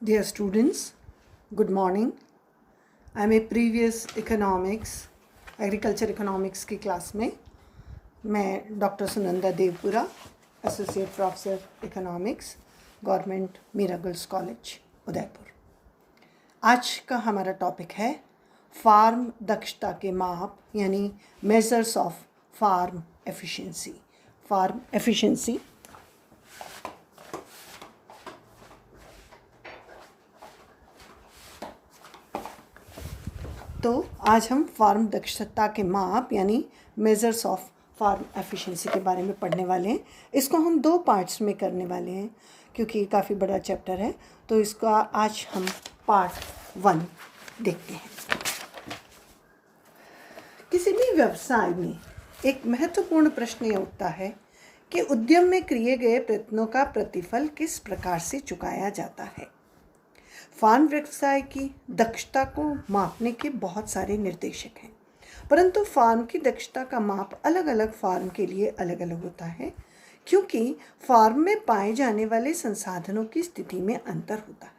Dear students, good morning. I am a previous agriculture economics की class में मैं doctor Sunanda Devpura, associate professor economics, government Meera girls college Udaipur. आज का हमारा टॉपिक है फार्म दक्षता के माप यानी मेजर्स ऑफ फार्म एफिशिएंसी। तो आज हम फार्म दक्षता के माप यानी मेजर्स ऑफ फार्म एफिशिएंसी के बारे में पढ़ने वाले हैं। इसको हम 2 पार्ट्स में करने वाले हैं क्योंकि काफ़ी बड़ा चैप्टर है, तो इसका आज हम पार्ट 1 देखते हैं। किसी भी व्यवसाय में एक महत्वपूर्ण प्रश्न ये उठता है कि उद्यम में किए गए प्रयत्नों का प्रतिफल किस प्रकार से चुकाया जाता है। फार्म व्यवसाय की दक्षता को मापने के बहुत सारे निर्देशक हैं, परंतु फार्म की दक्षता का माप अलग अलग फार्म के लिए अलग अलग होता है क्योंकि फार्म में पाए जाने वाले संसाधनों की स्थिति में अंतर होता है।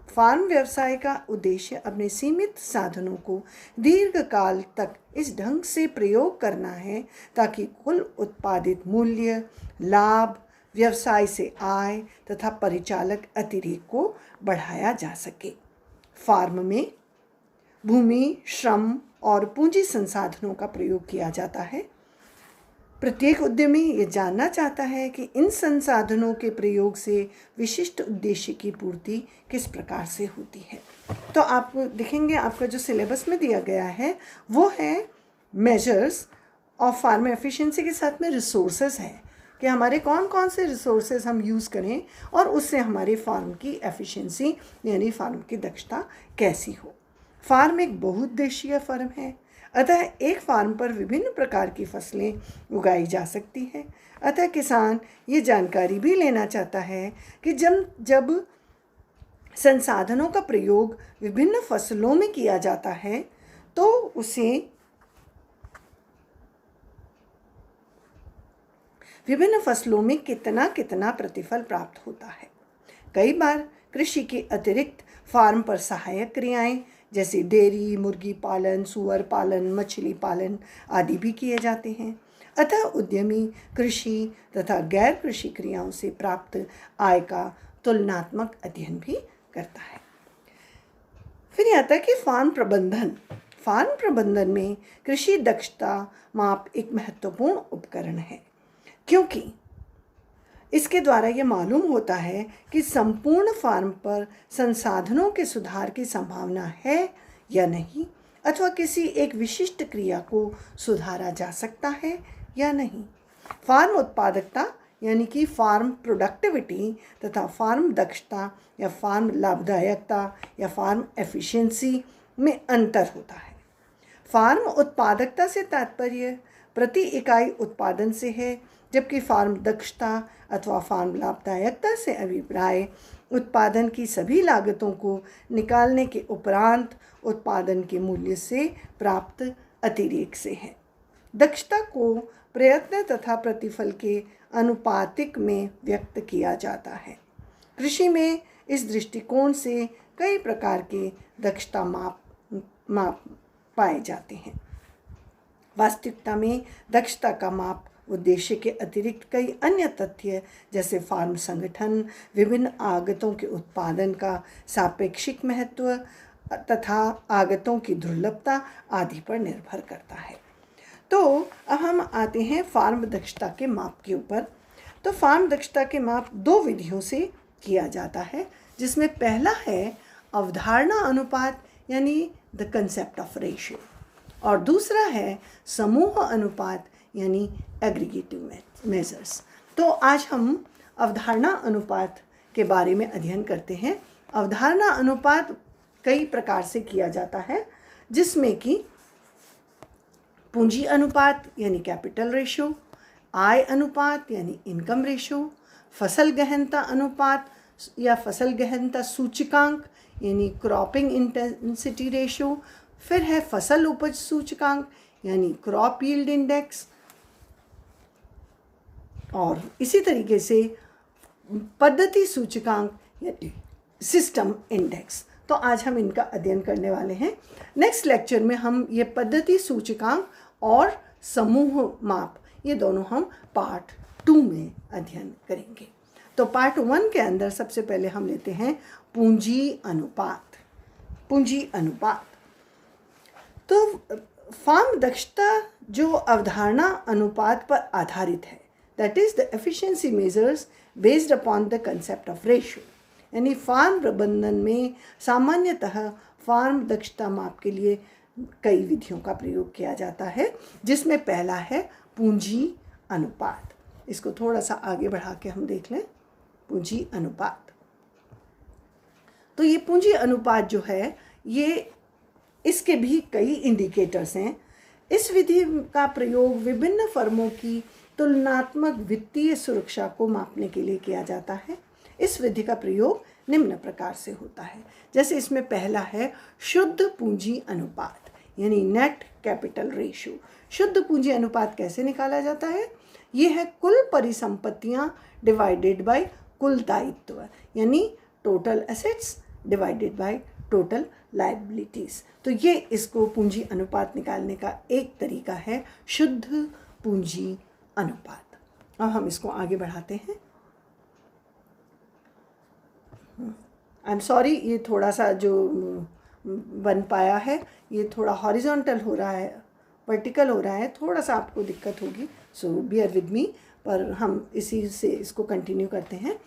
फार्म व्यवसाय का उद्देश्य अपने सीमित साधनों को दीर्घकाल तक इस ढंग से प्रयोग करना है ताकि कुल उत्पादित मूल्य, लाभ, व्यवसाय से आय तथा परिचालक अतिरिक्त को बढ़ाया जा सके। फार्म में भूमि, श्रम और पूंजी संसाधनों का प्रयोग किया जाता है। प्रत्येक उद्यमी ये जानना चाहता है कि इन संसाधनों के प्रयोग से विशिष्ट उद्देश्य की पूर्ति किस प्रकार से होती है। तो आप देखेंगे आपका जो सिलेबस में दिया गया है वो है मेजर्स ऑफ फार्म एफिशिएंसी के साथ में रिसोर्सेज है कि हमारे कौन कौन से रिसोर्सेज हम यूज़ करें और उससे हमारे फार्म की एफिशिएंसी यानी फार्म की दक्षता कैसी हो। फार्म एक बहुउद्देशीय फर्म है, अतः एक फार्म पर विभिन्न प्रकार की फसलें उगाई जा सकती हैं। अतः किसान ये जानकारी भी लेना चाहता है कि जब संसाधनों का प्रयोग विभिन्न फसलों में किया जाता है तो उसे विभिन्न फसलों में कितना प्रतिफल प्राप्त होता है। कई बार कृषि के अतिरिक्त फार्म पर सहायक क्रियाएं जैसे डेयरी, मुर्गी पालन, सुअर पालन, मछली पालन आदि भी किए जाते हैं। अतः उद्यमी कृषि तथा गैर कृषि क्रियाओं से प्राप्त आय का तुलनात्मक अध्ययन भी करता है। फिर आता है कि फार्म प्रबंधन में कृषि दक्षता माप एक महत्वपूर्ण उपकरण है क्योंकि इसके द्वारा ये मालूम होता है कि संपूर्ण फार्म पर संसाधनों के सुधार की संभावना है या नहीं, अथवा किसी एक विशिष्ट क्रिया को सुधारा जा सकता है या नहीं। फार्म उत्पादकता यानी कि फार्म प्रोडक्टिविटी तथा फार्म दक्षता या फार्म लाभदायकता या फार्म एफिशिएंसी में अंतर होता है। फार्म उत्पादकता से तात्पर्य प्रति इकाई उत्पादन से है, जबकि फार्म दक्षता अथवा फार्म लाभदायकता से अभिप्राय उत्पादन की सभी लागतों को निकालने के उपरांत उत्पादन के मूल्य से प्राप्त अतिरेक से है। दक्षता को प्रयत्न तथा प्रतिफल के अनुपातिक में व्यक्त किया जाता है। कृषि में इस दृष्टिकोण से कई प्रकार के दक्षता माप पाए जाते हैं। वास्तविकता में दक्षता का माप उद्देश्य के अतिरिक्त कई अन्य तथ्य जैसे फार्म संगठन, विभिन्न आगतों के उत्पादन का सापेक्षिक महत्व तथा आगतों की दुर्लभता आदि पर निर्भर करता है। तो अब हम आते हैं फार्म दक्षता के माप के ऊपर। तो फार्म दक्षता के माप 2 विधियों से किया जाता है, जिसमें पहला है अवधारणा अनुपात यानी द कंसेप्ट ऑफ रेशियो, और दूसरा है समूह अनुपात यानी एग्रीगेटिव मेजर्स। तो आज हम अवधारणा अनुपात के बारे में अध्ययन करते हैं। अवधारणा अनुपात कई प्रकार से किया जाता है, जिसमें कि पूंजी अनुपात यानी कैपिटल रेशो, आय अनुपात यानी इनकम रेशो, फसल गहनता अनुपात या फसल गहनता सूचकांक यानी क्रॉपिंग इंटेंसिटी रेशो, फिर है फसल उपज सूचकांक यानी क्रॉप यील्ड इंडेक्स, और इसी तरीके से पद्धति सूचकांक सिस्टम इंडेक्स। तो आज हम इनका अध्ययन करने वाले हैं। नेक्स्ट लेक्चर में हम ये पद्धति सूचकांक और समूह माप, ये दोनों हम पार्ट 2 में अध्ययन करेंगे। तो पार्ट 1 के अंदर सबसे पहले हम लेते हैं पूंजी अनुपात। पूंजी अनुपात तो फर्म दक्षता जो अवधारणा अनुपात पर आधारित है, that is the efficiency measures based upon the concept of ratio. यानी फार्म प्रबंधन में सामान्यतः फार्म दक्षता माप के लिए कई विधियों का प्रयोग किया जाता है, जिसमें पहला है पूंजी अनुपात। इसको थोड़ा सा आगे बढ़ा के हम देख लें। पूंजी अनुपात, तो ये पूंजी अनुपात जो है, ये इसके भी कई इंडिकेटर्स हैं। इस विधि का प्रयोग विभिन्न फर्मों की तुलनात्मक वित्तीय सुरक्षा को मापने के लिए किया जाता है। इस विधि का प्रयोग निम्न प्रकार से होता है। जैसे इसमें पहला है शुद्ध पूंजी अनुपात, यानी नेट कैपिटल रेशियो। शुद्ध पूंजी अनुपात कैसे निकाला जाता है? ये है कुल परिसंपत्तियां डिवाइडेड बाय कुल दायित्व, यानी total assets divided by total liabilities. तो ये इसको पूंजी अनुपात निकालने का एक तरीका है, शुद्ध पूंजी अनुपात। अब हम इसको आगे बढ़ाते हैं। आई एम सॉरी, ये थोड़ा सा जो बन पाया है, ये थोड़ा हॉरिजॉन्टल हो रहा है, वर्टिकल हो रहा है, थोड़ा सा आपको दिक्कत होगी, सो बियर विद मी, पर हम इसी से इसको कंटिन्यू करते हैं।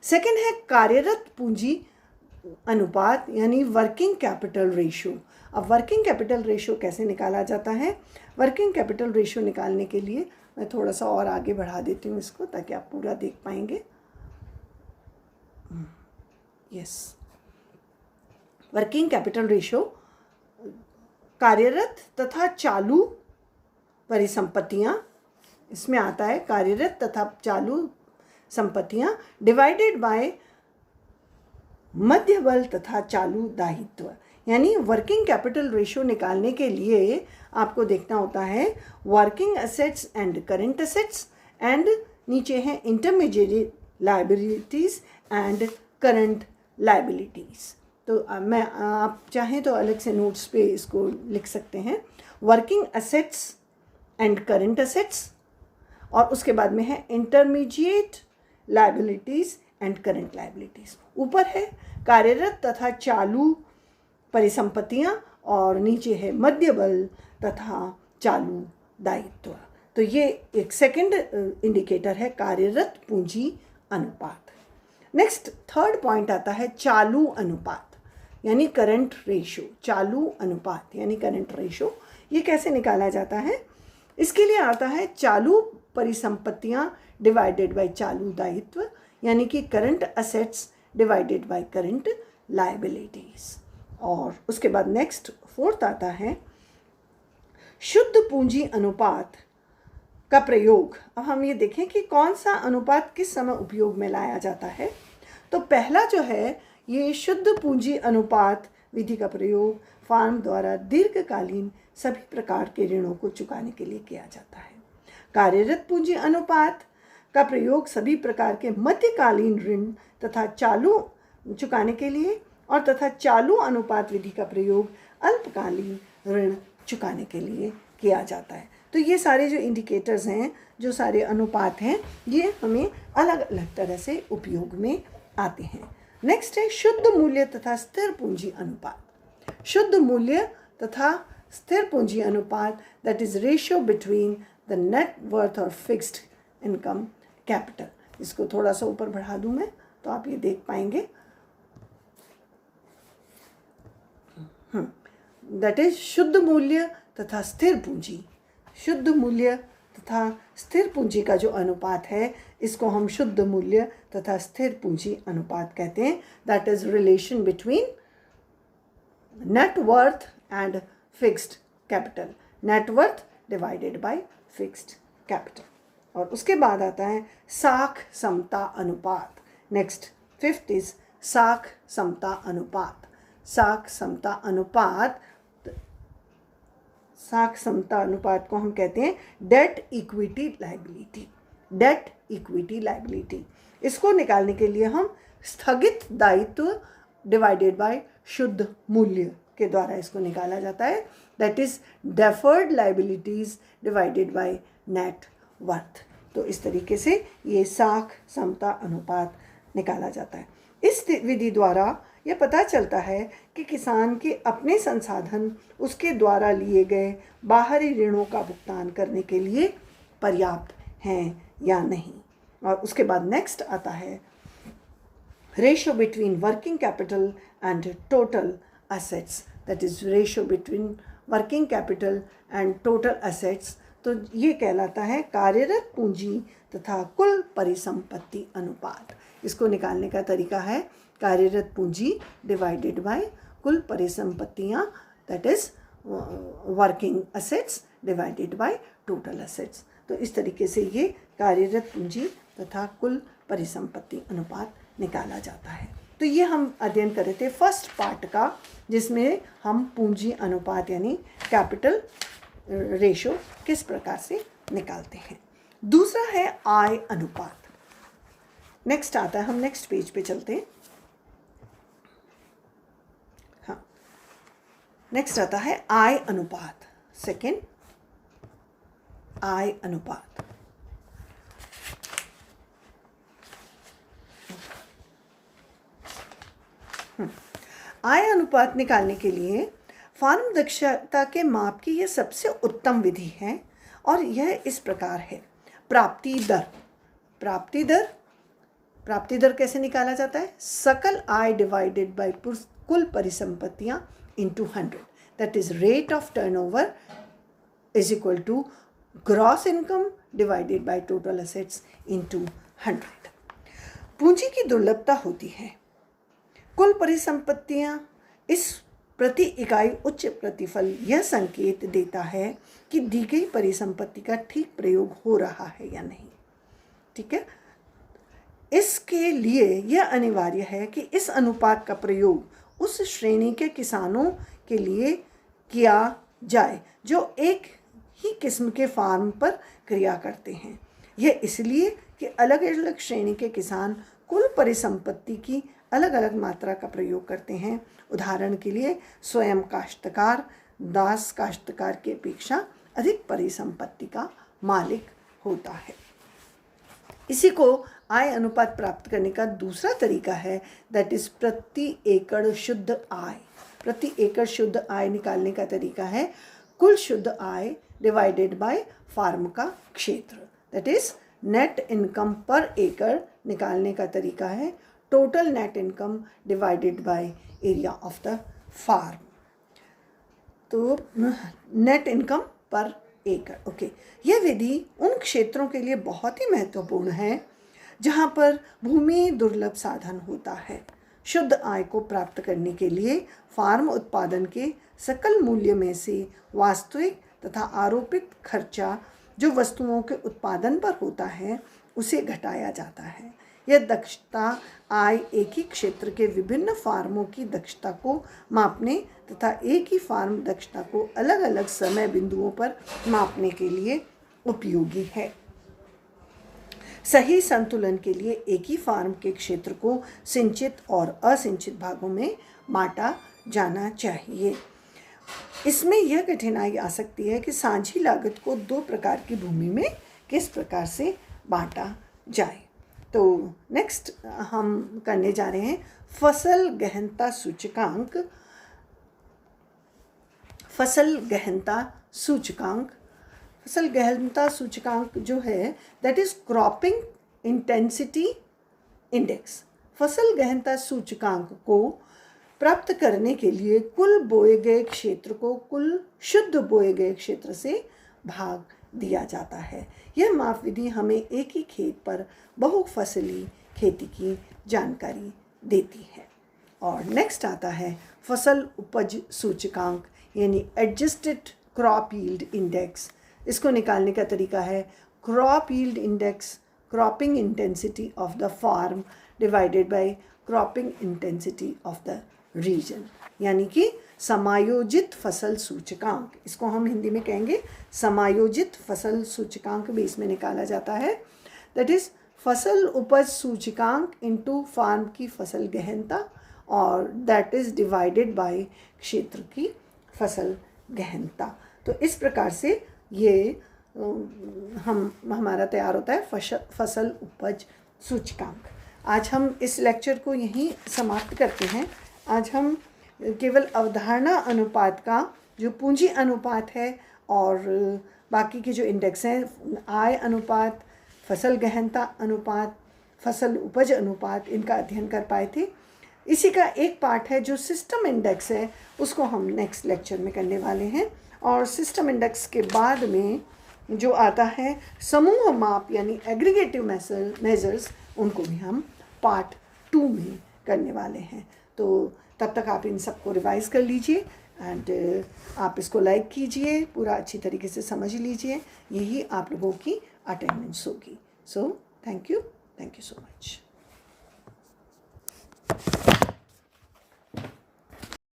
सेकंड है कार्यरत पूंजी अनुपात, यानी वर्किंग कैपिटल रेशियो। अब वर्किंग कैपिटल रेशियो कैसे निकाला जाता है? वर्किंग कैपिटल रेशियो निकालने के लिए मैं थोड़ा सा और आगे बढ़ा देती हूँ इसको, ताकि आप पूरा देख पाएंगे। यस, वर्किंग कैपिटल रेशियो कार्यरत तथा चालू परिसंपत्तियां, इसमें आता है कार्यरत तथा चालू संपत्तियां डिवाइडेड बाय मध्य बल तथा चालू दायित्व। यानी वर्किंग कैपिटल रेशियो निकालने के लिए आपको देखना होता है working assets and current assets, and नीचे है intermediate liabilities and current liabilities. तो मैं, आप चाहें तो अलग से नोट्स पे इसको लिख सकते हैं, working assets and current assets, और उसके बाद में है intermediate liabilities and current liabilities. ऊपर है कार्यरत तथा चालू परिसंपत्तियां, और नीचे है मध्य बल तथा चालू दायित्व। तो ये एक सेकंड इंडिकेटर है कार्यरत पूंजी अनुपात। नेक्स्ट थर्ड पॉइंट आता है चालू अनुपात, यानी करंट रेशियो। चालू अनुपात यानी करंट रेशियो, ये कैसे निकाला जाता है? इसके लिए आता है चालू परिसंपत्तियां डिवाइडेड बाय चालू दायित्व, यानी कि current assets divided by current liabilities. और उसके बाद नेक्स्ट फोर्थ आता है शुद्ध पूंजी अनुपात का प्रयोग। अब हम ये देखें कि कौन सा अनुपात किस समय उपयोग में लाया जाता है। तो पहला जो है, ये शुद्ध पूंजी अनुपात विधि का प्रयोग फर्म द्वारा दीर्घकालीन सभी प्रकार के ऋणों को चुकाने के लिए किया जाता है। कार्यरत पूंजी अनुपात का प्रयोग सभी प्रकार के मध्यकालीन ऋण तथा चालू चुकाने के लिए, और तथा चालू अनुपात विधि का प्रयोग अल्पकालीन ऋण चुकाने के लिए किया जाता है। तो ये सारे जो इंडिकेटर्स हैं, जो सारे अनुपात हैं, ये हमें अलग अलग तरह से उपयोग में आते हैं। नेक्स्ट है शुद्ध मूल्य तथा स्थिर पूंजी अनुपात। शुद्ध मूल्य तथा स्थिर पूंजी अनुपात, that is ratio between the net worth और फिक्स्ड इनकम कैपिटल। इसको थोड़ा सा ऊपर बढ़ा दूं मैं, तो आप ये देख पाएंगे। दैट इज शुद्ध मूल्य तथा स्थिर पूंजी। शुद्ध मूल्य तथा स्थिर पूंजी का जो अनुपात है, इसको हम शुद्ध मूल्य तथा स्थिर पूंजी अनुपात कहते हैं। That is relation between net worth and fixed capital, net worth divided by fixed capital. और उसके बाद आता है साख समता अनुपात। नेक्स्ट फिफ्थ इज साख समता अनुपात। साख समता अनुपात, साख समता अनुपात को हम कहते हैं debt equity liability. Debt equity liability, इसको निकालने के लिए हम स्थगित दायित्व डिवाइडेड बाय शुद्ध मूल्य के द्वारा इसको निकाला जाता है, that is deferred liabilities divided by net worth. तो इस तरीके से ये साख समता अनुपात निकाला जाता है। इस विधि द्वारा यह पता चलता है कि किसान के अपने संसाधन उसके द्वारा लिए गए बाहरी ऋणों का भुगतान करने के लिए पर्याप्त हैं या नहीं। और उसके बाद नेक्स्ट आता है ratio between working capital and total assets, that is ratio between working capital and total assets. तो ये कहलाता है कार्यरत पूंजी तथा कुल परिसंपत्ति अनुपात। इसको निकालने का तरीका है कार्यरत पूंजी डिवाइडेड बाय कुल परिसंपत्तियाँ, that is working assets divided by total assets. तो इस तरीके से ये कार्यरत पूंजी तथा कुल परिसंपत्ति अनुपात निकाला जाता है। तो ये हम अध्ययन कर रहे थे फर्स्ट पार्ट का, जिसमें हम पूंजी अनुपात यानी कैपिटल रेशो किस प्रकार से निकालते हैं। दूसरा है आय अनुपात। नेक्स्ट आता है, हम नेक्स्ट पेज पे चलते हैं। हाँ, नेक्स्ट आता है आय अनुपात। सेकेंड, आय अनुपात। आय अनुपात निकालने के लिए फार्म दक्षता के माप की यह सबसे उत्तम विधि है और यह इस प्रकार है। प्राप्ति दर। प्राप्ति दर कैसे निकाला जाता है? सकल आय डिवाइडेड बाय कुल परिसंपत्तियां into 100, that is rate of turnover is equal to gross income divided by total assets into 100। पूंजी की दुर्लभता होती है। कुल परिसंपत्तियां इस प्रति इकाई उच्च प्रतिफल यह संकेत देता है कि दी गई परिसंपत्ति का ठीक प्रयोग हो रहा है या नहीं। ठीक है, इसके लिए यह अनिवार्य है कि इस अनुपात का प्रयोग उस श्रेणी के किसानों के लिए किया जाए जो एक ही किस्म के फार्म पर क्रिया करते हैं। यह इसलिए कि अलग अलग श्रेणी के किसान कुल परिसंपत्ति की अलग अलग मात्रा का प्रयोग करते हैं। उदाहरण के लिए स्वयं काश्तकार दास काश्तकार की अपेक्षा अधिक परिसंपत्ति का मालिक होता है। इसी को आय अनुपात प्राप्त करने का दूसरा तरीका है, दैट इज प्रति एकड़ शुद्ध आय। प्रति एकड़ शुद्ध आय निकालने का तरीका है कुल शुद्ध आय डिवाइडेड बाय फार्म का क्षेत्र, दैट इज नेट इनकम पर एकड़ निकालने का तरीका है total net income divided by area of the farm. तो नेट इनकम पर एकड़। ओके, यह विधि उन क्षेत्रों के लिए बहुत ही महत्वपूर्ण है जहां पर भूमि दुर्लभ साधन होता है। शुद्ध आय को प्राप्त करने के लिए फार्म उत्पादन के सकल मूल्य में से वास्तविक तथा आरोपित खर्चा जो वस्तुओं के उत्पादन पर होता है उसे घटाया जाता है। यह दक्षता आय एक ही क्षेत्र के विभिन्न फार्मों की दक्षता को मापने तथा एक ही फार्म दक्षता को अलग अलग समय बिंदुओं पर मापने के लिए उपयोगी है। सही संतुलन के लिए एक ही फार्म के क्षेत्र को सिंचित और असिंचित भागों में बांटा जाना चाहिए। इसमें यह कठिनाई आ सकती है कि साझी लागत को दो प्रकार की भूमि में किस प्रकार से बांटा जाए। तो नेक्स्ट हम करने जा रहे हैं फसल गहनता सूचकांक। फसल गहनता सूचकांक। फसल गहनता सूचकांक जो है that is cropping intensity index. फसल गहनता सूचकांक को प्राप्त करने के लिए कुल बोए गए क्षेत्र को कुल शुद्ध बोए गए क्षेत्र से भाग दिया जाता है। यह माप विधि हमें एक ही खेत पर बहुफसली खेती की जानकारी देती है। और नेक्स्ट आता है फसल उपज सूचकांक यानी एडजस्टेड क्रॉप यील्ड इंडेक्स। इसको निकालने का तरीका है crop yield index cropping intensity of the farm divided by cropping intensity of the region, यानी कि समायोजित फसल सूचकांक। इसको हम हिंदी में कहेंगे समायोजित फसल सूचकांक भी इसमें निकाला जाता है। दैट इज फसल उपज सूचकांक इनटू फार्म की फसल गहनता, और दैट इज़ डिवाइडेड बाय क्षेत्र की फसल गहनता। तो इस प्रकार से ये हमारा तैयार होता है फसल उपज सूचकांक। आज हम इस लेक्चर को यहीं समाप्त करते हैं। आज हम केवल अवधारणा अनुपात का जो पूंजी अनुपात है और बाकी के जो इंडेक्स हैं, आय अनुपात, फसल गहनता अनुपात, फसल उपज अनुपात, इनका अध्ययन कर पाए थे। इसी का एक पार्ट है जो सिस्टम इंडेक्स है, उसको हम नेक्स्ट लेक्चर में करने वाले हैं। और सिस्टम इंडेक्स के बाद में जो आता है समूह माप यानी एग्रीगेटिव मेजर्स, उनको भी हम पार्ट 2 में करने वाले हैं। तो तब तक आप इन सबको रिवाइज़ कर लीजिए एंड आप इसको लाइक कीजिए, पूरा अच्छी तरीके से समझ लीजिए, यही आप लोगों की अटेंडेंस होगी। So thank you so much.